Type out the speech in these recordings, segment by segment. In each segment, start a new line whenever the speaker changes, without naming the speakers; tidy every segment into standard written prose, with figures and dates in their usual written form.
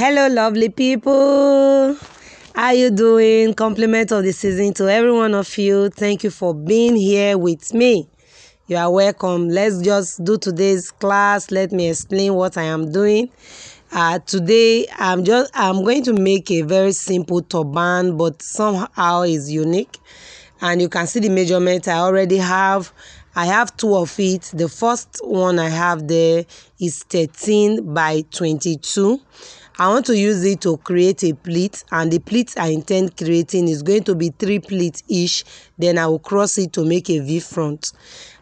Hello, lovely people. How you doing? Compliment of the season to every one of you. Thank you for being here with me. You are welcome. Let's just do today's class. Let me explain what I am doing. Today I'm going to make a very simple turban, but somehow is unique. And you can see the measurement I already have. I have two of it. The first one I have there is 13 by 22. I want to use it to create a pleat, and the pleat I intend creating is going to be 3 pleats each. Then I will cross it to make a V front.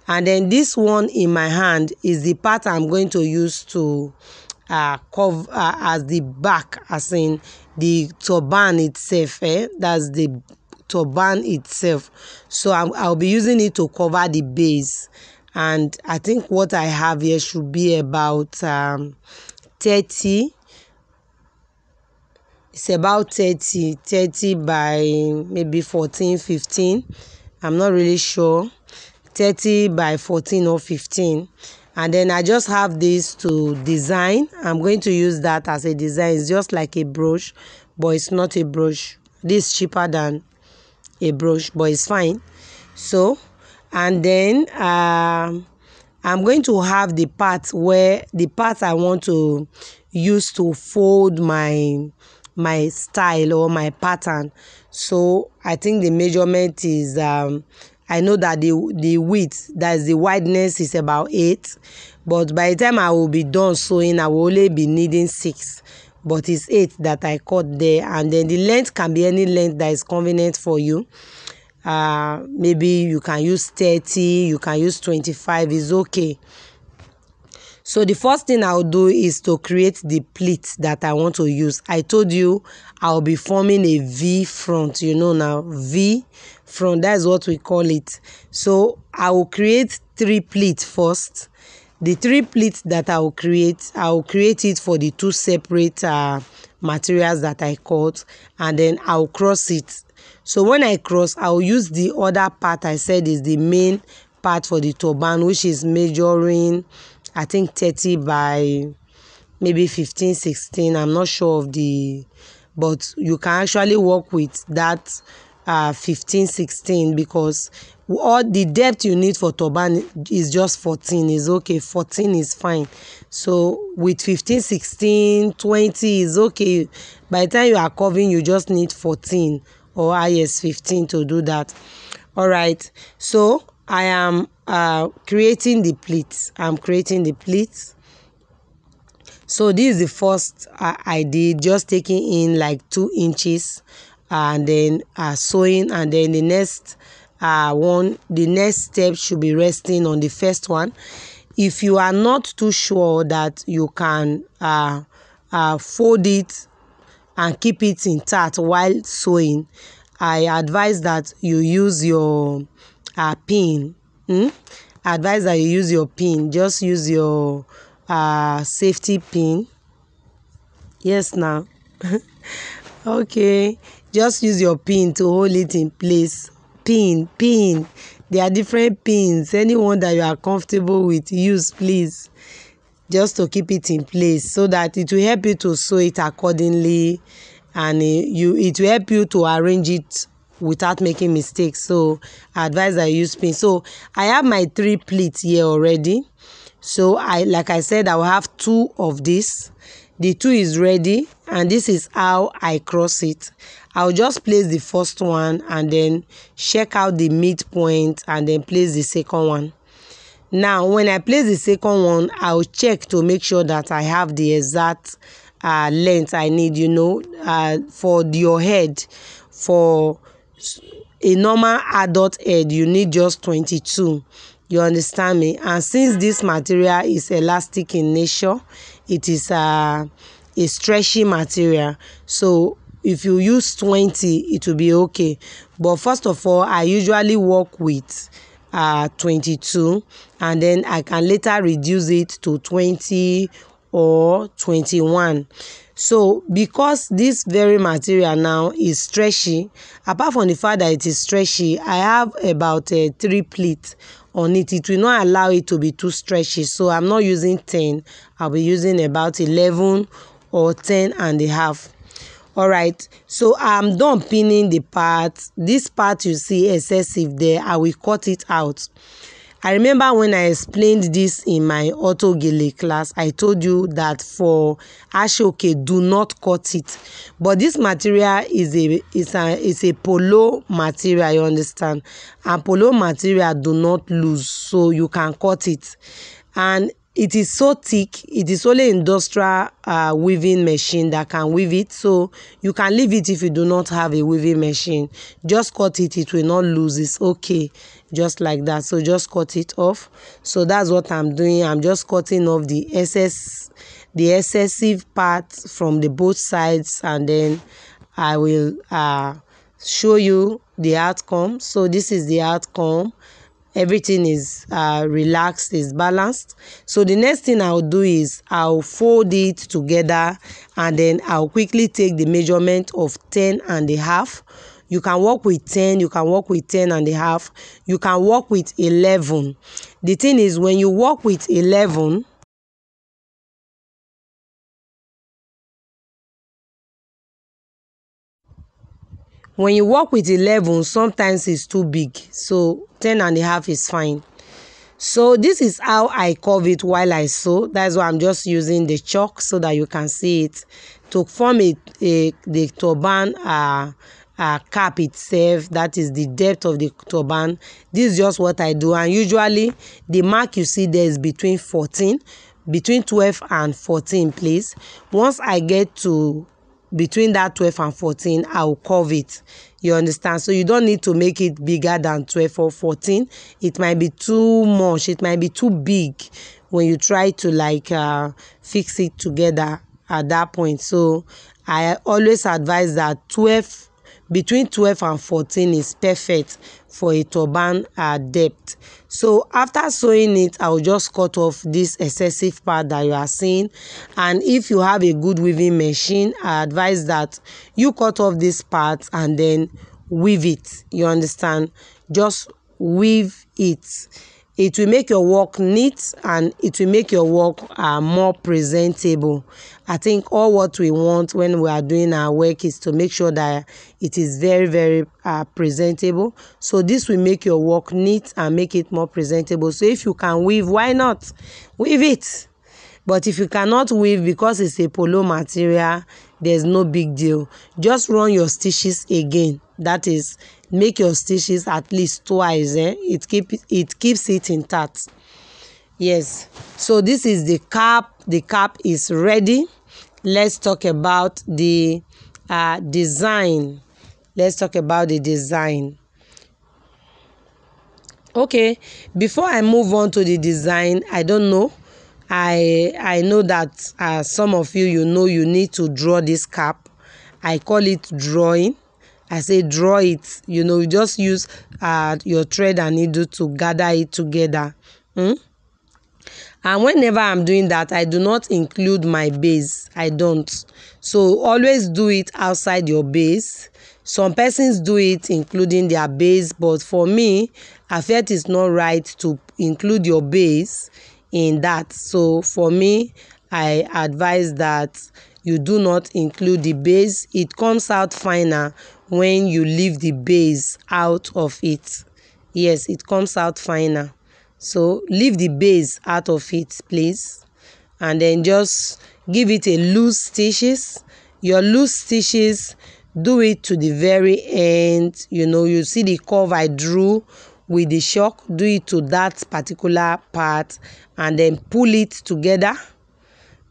And then this one in my hand is the part I'm going to use to cover as the back, as in the turban itself. That's the turban itself. So I'll be using it to cover the base. And I think what I have here should be about 30. It's about 30 by maybe 14, 15. I'm not really sure. 30 by 14 or 15. And then I just have this to design. I'm going to use that as a design. It's just like a brush, but it's not a brush. This is cheaper than a brush, but it's fine. So, and then I'm going to have the part I want to use to fold my style or my pattern. So I think the measurement is I know that the width, that is the wideness, is about 8, but by the time I will be done sewing, I will only be needing 6, but it's 8 that I cut there. And then the length can be any length that is convenient for you. Maybe you can use 30, you can use 25, is okay. So the first thing I'll do is to create the pleat that I want to use. I told you I'll be forming a V front, now, V front, that's what we call it. So I will create 3 pleats first. The 3 pleats that I will create it for the 2 separate materials that I cut, and then I'll cross it. So when I cross, I'll use the other part I said is the main part for the turban, which is measuring, I think, 30 by maybe 15, 16. I'm not sure of but you can actually work with that 15, 16, because all the depth you need for turban is just 14. Is okay. 14 is fine. So with 15, 16, 20 is okay. By the time you are covering, you just need 14 or 15 to do that. All right. So I am creating the pleats. I'm creating the pleats. So this is the first I did, just taking in like 2 inches, and then sewing, and then the next the next step should be resting on the first one. If you are not too sure that you can fold it and keep it intact while sewing, I advise that you use your pin. Advise that you use your pin. Just use your safety pin. Yes, now. Okay, just use your pin to hold it in place. Pin. There are different pins. Anyone that you are comfortable with, use, please, just to keep it in place, so that it will help you to sew it accordingly, and it will help you to arrange it without making mistakes. So I advise I use pin. So I have my 3 pleats here already. So like I said, I will have 2 of this. The 2 is ready, and this is how I cross it. I'll just place the first one and then check out the midpoint, and then place the second one. Now when I place the second one, I'll check to make sure that I have the exact length I need, for your head. For a normal adult head, you need just 22. You understand me? And since this material is elastic in nature, it is a stretchy material. So if you use 20, it will be okay. But first of all, I usually work with 22, and then I can later reduce it to 20 or 21. So because this very material now is stretchy, apart from the fact that it is stretchy, I have about 3 pleats on it. It will not allow it to be too stretchy. So I'm not using 10. I'll be using about 11 or 10.5. All right, so I'm done pinning the part. This part you see excessive there, I will cut it out. I remember when I explained this in my auto gele class, I told you that for ashoke, do not cut it. But this material is a polo material, you understand? And polo material do not lose, so you can cut it. And it is so thick, it is only industrial weaving machine that can weave it, so you can leave it if you do not have a weaving machine. Just cut it, it will not lose. It's okay, just like that. So just cut it off. So that's what I'm doing. I'm just cutting off the excessive part from the both sides, and then I will show you the outcome. So this is the outcome. Everything is relaxed, is balanced. So the next thing I'll do is I'll fold it together, and then I'll quickly take the measurement of 10.5. You can work with 10, you can work with 10.5, you can work with 11. The thing is, when you work with 11, when you work with 11, sometimes it's too big, so 10.5 is fine. So this is how I curve it while I sew. That's why I'm just using the chalk so that you can see it to form the turban cap itself. That is the depth of the turban. This is just what I do, and usually the mark you see there is between 12 and 14, please. Once I get to between that 12 and 14, I'll curve it. You understand? So you don't need to make it bigger than 12 or 14. It might be too much, it might be too big when you try to like fix it together at that point. So I always advise that between 12 and 14 is perfect for a turban depth. So after sewing it, I'll just cut off this excessive part that you are seeing. And if you have a good weaving machine, I advise that you cut off this part and then weave it. You understand? Just weave it. It will make your work neat, and it will make your work more presentable. I think all what we want when we are doing our work is to make sure that it is very, very presentable. So this will make your work neat and make it more presentable. So if you can weave, why not? Weave it. But if you cannot weave because it's a polo material, there's no big deal. Just run your stitches again. That is, make your stitches at least twice. It keeps it intact. Yes. So this is the cap. The cap is ready. Let's talk about the design. Let's talk about the design. Okay. Before I move on to the design, I don't know. I know that some of you know you need to draw this cap. I call it drawing. I say draw it. You know, you just use your thread and needle to gather it together. And whenever I'm doing that, I do not include my base. I don't. So always do it outside your base. Some persons do it including their base, but for me, I felt it's not right to include your base in that. So for me, I advise that you do not include the base. It comes out finer when you leave the base out of it. Yes, it comes out finer. So leave the base out of it, please, and then just give it a loose stitches. Your loose stitches, do it to the very end. You know, you see the curve I drew with the chalk, do it to that particular part, and then pull it together.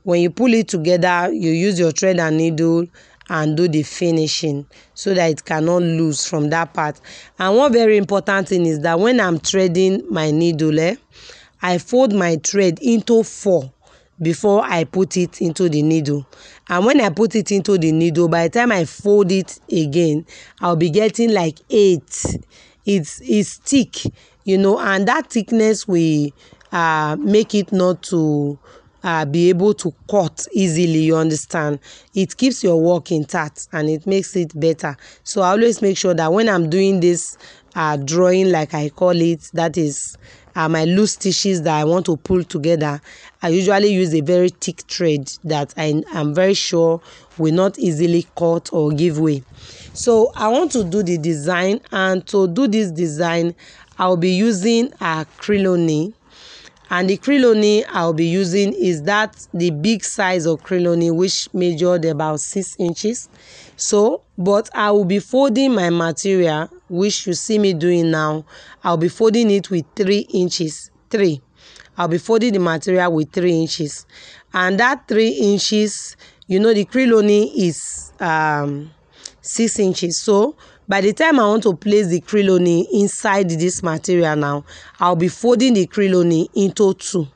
When you pull it together, you use your thread and needle and do the finishing so that it cannot lose from that part. And one very important thing is that when I'm threading my needle, I fold my thread into 4 before I put it into the needle. And when I put it into the needle, by the time I fold it again, I'll be getting like 8. It's thick, you know, and that thickness will make it not to be able to cut easily. You understand? It keeps your work intact and it makes it better. So I always make sure that when I'm doing this drawing, like I call it, that is my loose stitches that I want to pull together, I usually use a very thick thread that I am very sure will not easily cut or give way. So I want to do the design, and to do this design I'll be using a crilony. And the crilony I'll be using is the big size of crilony, which measured about 6 inches. So, but I will be folding my material, which you see me doing now. I'll be folding it with 3 inches. I'll be folding the material with 3 inches. And that 3 inches, you know, the crilony is 6 inches. So by the time I want to place the crilony inside this material now, I'll be folding the crilony into 2.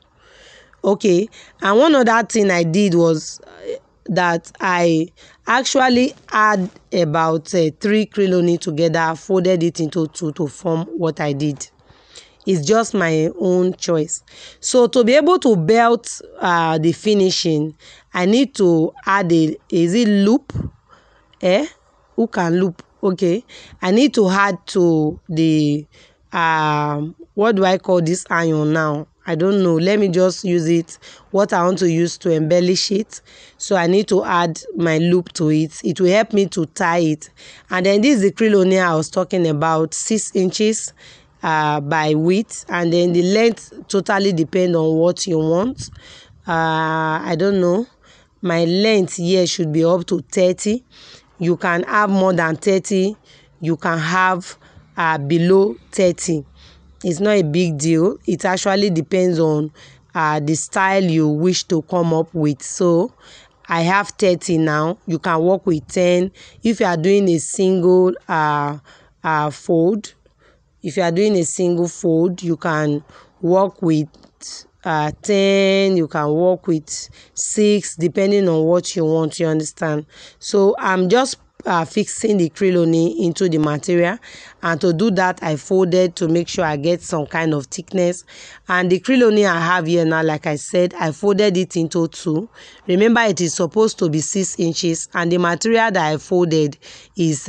Okay, and one other thing I did was that I actually add about 3 crilony together, folded it into 2 to form what I did. It's just my own choice. So to be able to belt the finishing, I need to add is it loop? Who can loop? Okay, I need to add to the what do I call this iron now? I don't know. Let me just use it, what I want to use to embellish it. So I need to add my loop to it. It will help me to tie it. And then this is the crilony I was talking about, 6 inches by width, and then the length totally depend on what you want. I don't know, my length here should be up to 30. You can have more than 30, you can have below 30. It's not a big deal. It actually depends on the style you wish to come up with. So I have 30 now. You can work with 10 if you are doing a single fold. If you are doing a single fold, you can work with 10, you can work with 6, depending on what you want, you understand. So I'm just fixing the crilony into the material, and to do that I folded to make sure I get some kind of thickness. And the crilony I have here now, like I said, I folded it into 2. Remember, it is supposed to be 6 inches, and the material that I folded is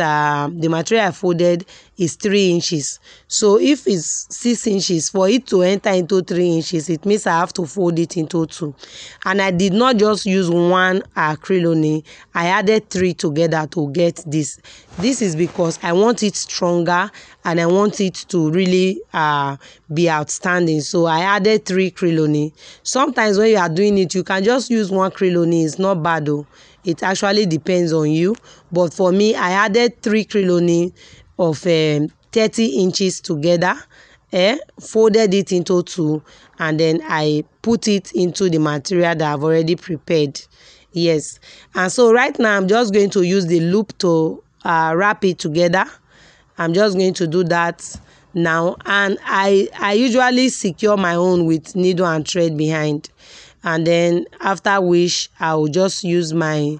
3 inches. So if it's 6 inches, for it to enter into 3 inches, it means I have to fold it into 2. And I did not just use one crilony, I added 3 together to get this. This is because I want it stronger and I want it to really be outstanding. So I added 3 crilony. Sometimes when you are doing it, you can just use 1 crilony. It's not bad though. It actually depends on you. But for me, I added 3 crilony of 30 inches together, folded it into 2, and then I put it into the material that I've already prepared. Yes, and so right now I'm just going to use the loop to wrap it together. I'm just going to do that now, and I usually secure my own with needle and thread behind, and then after which I will just use my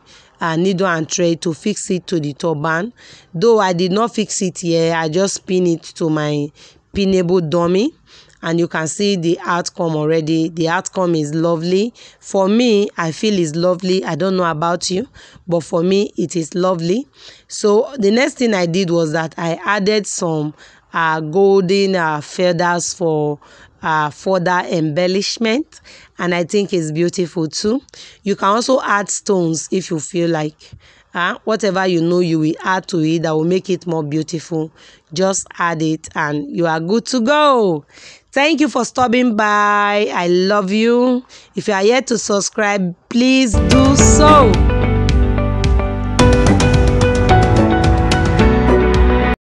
needle and thread to fix it to the turban. Though I did not fix it here, I just pin it to my pinnable dummy, and you can see the outcome already. The outcome is lovely. For me, I feel it's lovely. I don't know about you, but for me it is lovely. So the next thing I did was that I added some golden feathers for further embellishment, and I think it's beautiful too. You can also add stones if you feel like. Whatever you know you will add to it that will make it more beautiful, just add it and you are good to go. Thank you for stopping by. I love you. If you are yet to subscribe, please do so.